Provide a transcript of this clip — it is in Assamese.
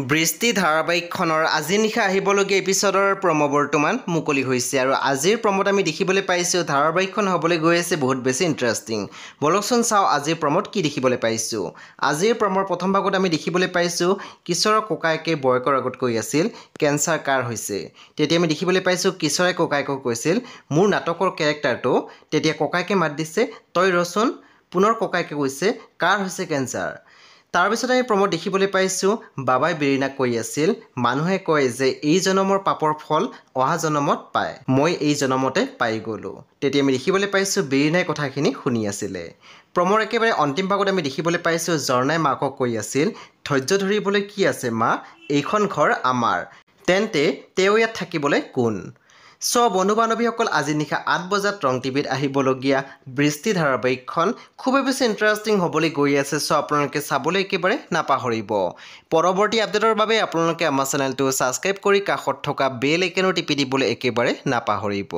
বৃষ্টি ধাৰাবাহিকখনৰ আজি নিশা আহিবলগীয়া এপিছডৰ প্ৰম' বৰ্তমান মুকলি হৈছে আৰু আজিৰ প্ৰম'ত আমি দেখিবলৈ পাইছোঁ ধাৰাবাহিকখন হ'বলৈ গৈ আছে বহুত বেছি ইণ্টাৰেষ্টিং। বলকচোন চাওঁ আজিৰ প্ৰম'ত কি দেখিবলৈ পাইছোঁ। আজিৰ প্ৰম'ৰ প্ৰথম ভাগত আমি দেখিবলৈ পাইছোঁ কিশোৰৰ ককায়েকে বয়কৰ আগত কৈ আছিল কেঞ্চাৰ কাৰ হৈছে। তেতিয়া আমি দেখিবলৈ পাইছোঁ কিশোৰে ককায়েকক কৈছিল মোৰ নাটকৰ কেৰেক্টাৰটো। তেতিয়া ককায়েকে মাত দিছে তই ৰচোন। পুনৰ ককায়েকে কৈছে কাৰ হৈছে কেঞ্চাৰ। তাৰপিছত আমি প্ৰম'ত দেখিবলৈ পাইছোঁ বাবাই বেৰিনাক কৈ আছিল মানুহে কয় যে এই জনমৰ পাপৰ ফল অহা জনমত পায়, মই এই জনমতে পাই গ'লোঁ। তেতিয়া আমি দেখিবলৈ পাইছোঁ বেৰিনাই কথাখিনি শুনি আছিলে। প্ৰম'ৰ একেবাৰে অন্তিম ভাগত আমি দেখিবলৈ পাইছোঁ ঝৰ্ণাই মাকক কৈ আছিল ধৈৰ্য ধৰিবলৈ কি আছে মা, এইখন ঘৰ আমাৰ, তেন্তে তেওঁ ইয়াত থাকিবলৈ কোন। বন্ধু বান্ধৱীসকল আজি নিশা 8 বজাত ৰং টিভিত আহিবলগীয়া বৃষ্টি ধাৰাবাহিকখন খুবেই বেছি ইণ্টাৰেষ্টিং হ'বলৈ গৈ আছে। আপোনালোকে চাবলৈ একেবাৰে নাপাহৰিব। পৰৱৰ্তী আপডেটৰ বাবে আপোনালোকে আমাৰ চেনেলটো ছাবস্ক্ৰাইব কৰি কাষত থকা বেল আইকনো টিপি দিবলৈ একেবাৰে নাপাহৰিব।